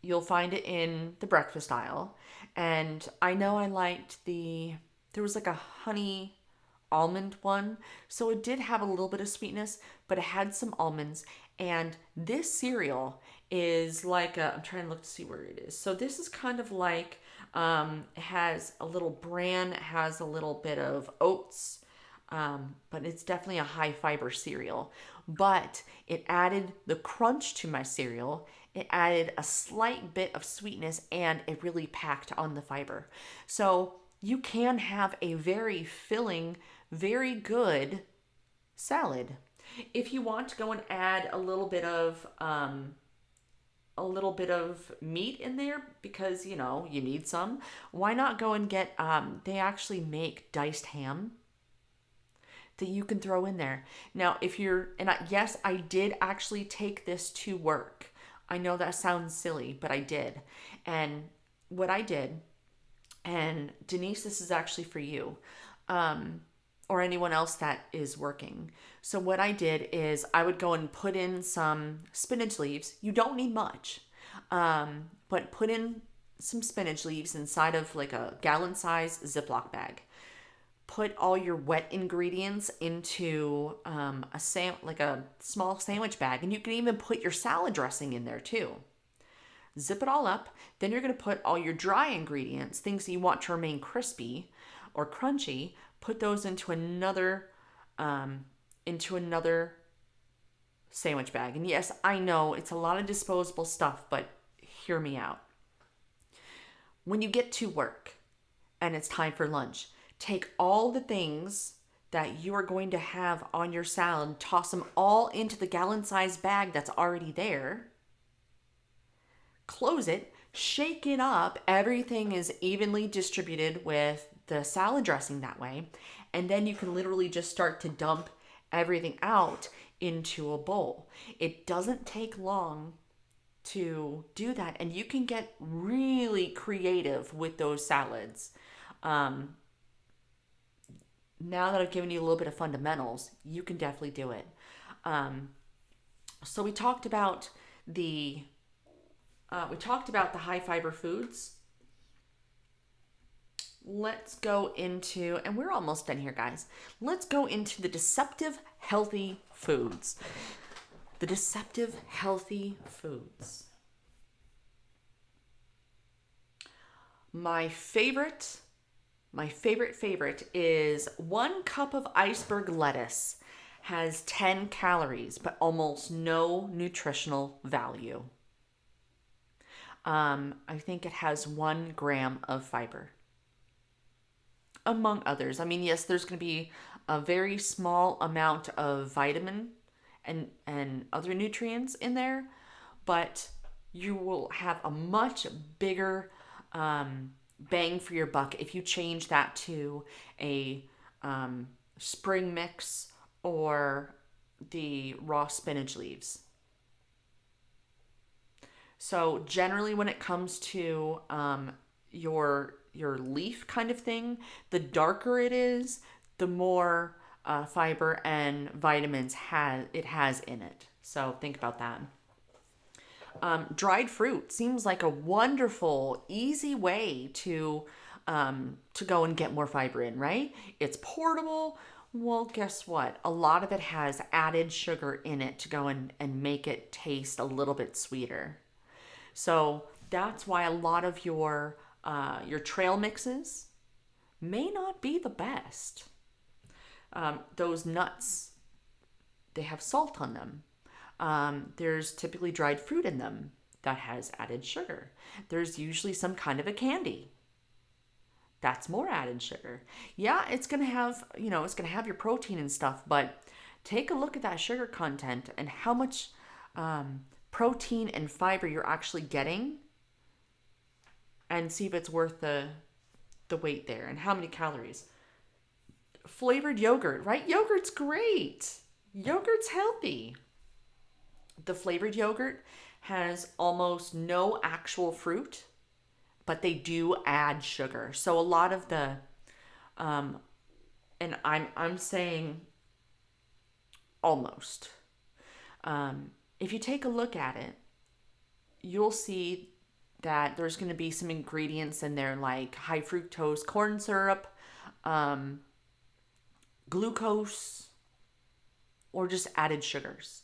you'll find it in the breakfast aisle. And I know I liked there was like a honey almond one. So it did have a little bit of sweetness, but it had some almonds. And this cereal is like I'm trying to look to see where it is. So this is kind of like, it has a little bran, it has a little bit of oats, but it's definitely a high fiber cereal. But it added the crunch to my cereal. It added a slight bit of sweetness and it really packed on the fiber. So you can have a very filling, very good salad. If you want to go and add a little bit of meat in there because you know you need some, why not go and get they actually make diced ham that you can throw in there. Now, if you're yes, I did actually take this to work. I know that sounds silly, but I did. And what I did, and Denise, this is actually for you, or anyone else that is working. So what I did is I would go and put in some spinach leaves. You don't need much, but put in some spinach leaves inside of like a gallon size Ziploc bag. Put all your wet ingredients into like a small sandwich bag, and you can even put your salad dressing in there too. Zip it all up. Then you're going to put all your dry ingredients, things that you want to remain crispy or crunchy. Put those into another sandwich bag. And yes, I know it's a lot of disposable stuff, but hear me out. When you get to work and it's time for lunch, take all the things that you are going to have on your salad, toss them all into the gallon-sized bag that's already there, close it, shake it up. Everything is evenly distributed with the salad dressing that way. And then you can literally just start to dump everything out into a bowl. It doesn't take long to do that. And you can get really creative with those salads. Now that I've given you a little bit of fundamentals, you can definitely do it. So we talked about the high fiber foods. Let's go into, and we're almost done here, guys. Let's go into the deceptive healthy foods. The deceptive healthy foods. My favorite is 1 cup of iceberg lettuce has 10 calories, but almost no nutritional value. I think it has 1 gram of fiber, among others. I mean, yes, there's going to be a very small amount of vitamin and other nutrients in there, but you will have a much bigger bang for your buck if you change that to a spring mix or the raw spinach leaves. So generally when it comes to your leaf kind of thing, the darker it is, the more fiber and vitamins it has in it. So think about that. Dried fruit seems like a wonderful, easy way to go and get more fiber in, right? It's portable. Well, guess what? A lot of it has added sugar in it to go and make it taste a little bit sweeter. So that's why a lot of your trail mixes may not be the best. Those nuts, they have salt on them. There's typically dried fruit in them that has added sugar. There's usually some kind of a candy that's more added sugar. Yeah, it's gonna have, it's gonna have your protein and stuff, but take a look at that sugar content and how much protein and fiber you're actually getting, and see if it's worth the wait there and how many calories. Flavored yogurt, right? Yogurt's great. Yogurt's healthy. The flavored yogurt has almost no actual fruit, but they do add sugar. So a lot of the and I'm saying almost. If you take a look at it, you'll see that there's going to be some ingredients in there like high fructose corn syrup, glucose, or just added sugars.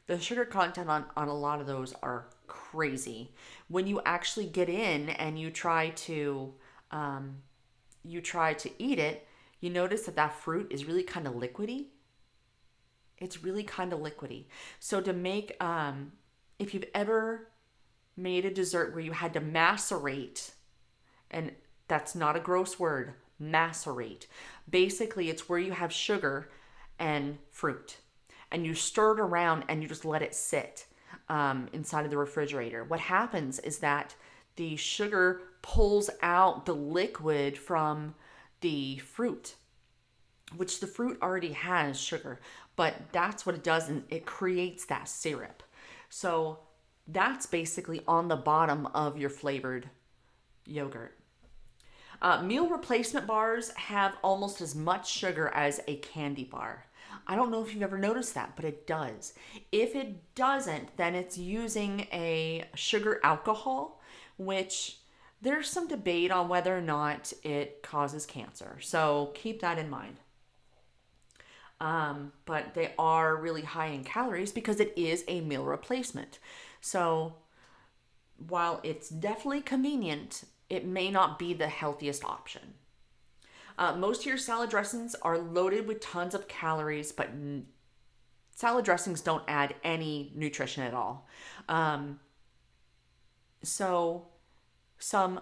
The sugar content on a lot of those are crazy. When you actually get in and you try to eat it, you notice that fruit is really kind of liquidy. It's really kind of liquidy. So to make, if you've ever made a dessert where you had to macerate, and that's not a gross word, macerate. Basically, it's where you have sugar and fruit, and you stir it around and you just let it sit inside of the refrigerator. What happens is that the sugar pulls out the liquid from the fruit, which the fruit already has sugar, but that's what it does, and it creates that syrup. So that's basically on the bottom of your flavored yogurt. Meal replacement bars have almost as much sugar as a candy bar. I don't know if you've ever noticed that, but it does. If it doesn't, then it's using a sugar alcohol, which there's some debate on whether or not it causes cancer. So keep that in mind. But they are really high in calories because it is a meal replacement. So while it's definitely convenient, it may not be the healthiest option. Most of your salad dressings are loaded with tons of calories, but salad dressings don't add any nutrition at all. So some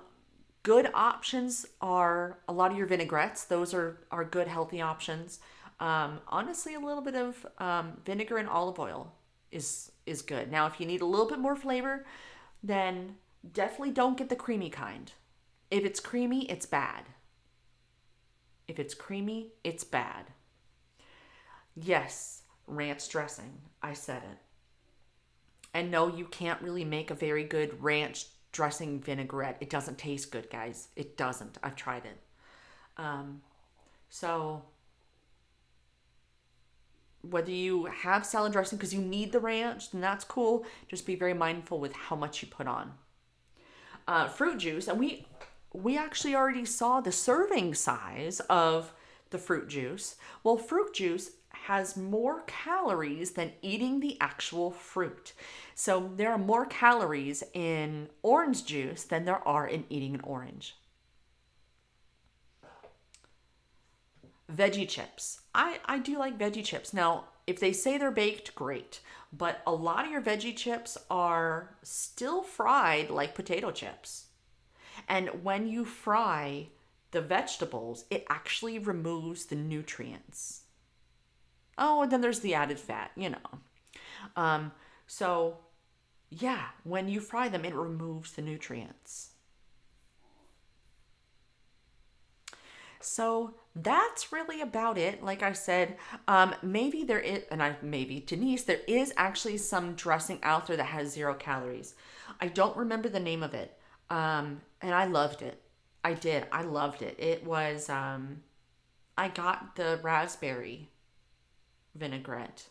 good options are a lot of your vinaigrettes. Those are good, healthy options. Honestly, a little bit of vinegar and olive oil is good. Now, if you need a little bit more flavor, then definitely don't get the creamy kind. If it's creamy, it's bad. If it's creamy, it's bad. Yes, ranch dressing. I said it. And no, you can't really make a very good ranch dressing vinaigrette. It doesn't taste good, guys. It doesn't. I've tried it. So whether you have salad dressing because you need the ranch, then that's cool. Just be very mindful with how much you put on. Fruit juice, and we actually already saw the serving size of the fruit juice. Well, fruit juice has more calories than eating the actual fruit. So there are more calories in orange juice than there are in eating an orange. Veggie chips. I do like veggie chips. Now, if they say they're baked, great. But a lot of your veggie chips are still fried like potato chips. And when you fry the vegetables, it actually removes the nutrients. Oh, and then there's the added fat, So, yeah, when you fry them, it removes the nutrients. So that's really about it. Like I said, maybe there is, Denise, there is actually some dressing out there that has 0 calories. I don't remember the name of it. And I loved it. I did. I loved it. It was, I got the raspberry vinaigrette.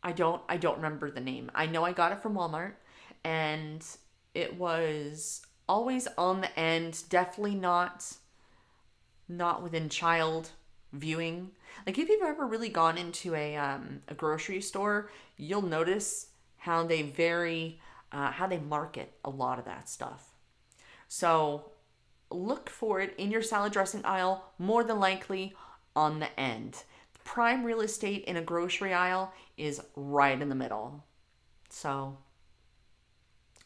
I don't remember the name. I know I got it from Walmart, and it was always on the end, definitely not within child viewing. Like if you've ever really gone into a grocery store, you'll notice how they very how they market a lot of that stuff. So look for it in your salad dressing aisle, more than likely on the end. Prime real estate in a grocery aisle is right in the middle. So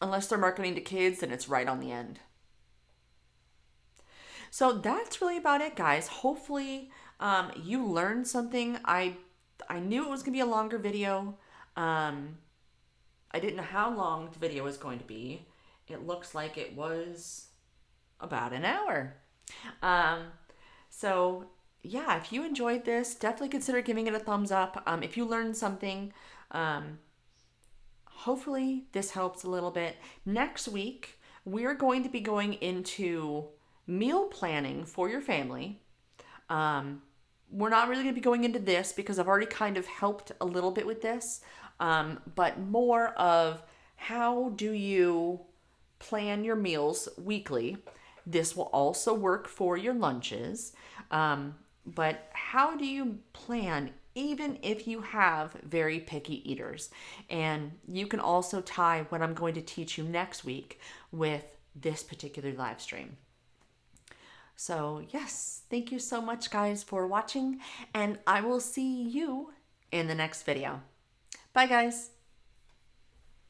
unless they're marketing to kids, then it's right on the end. So that's really about it, guys. Hopefully, you learned something. I knew it was gonna be a longer video. Um, I didn't know how long the video was going to be. It looks like it was about an hour. Um, so yeah, if you enjoyed this, definitely consider giving it a thumbs up. If you learned something, um, hopefully this helps a little bit. Next week, we're going to be going into meal planning for your family. Um, we're not really going to be going into this because I've already kind of helped a little bit with this, but more of how do you plan your meals weekly. This will also work for your lunches, but how do you plan even if you have very picky eaters? And you can also tie what I'm going to teach you next week with this particular live stream. So, yes, thank you so much, guys, for watching, and I will see you in the next video. Bye, guys.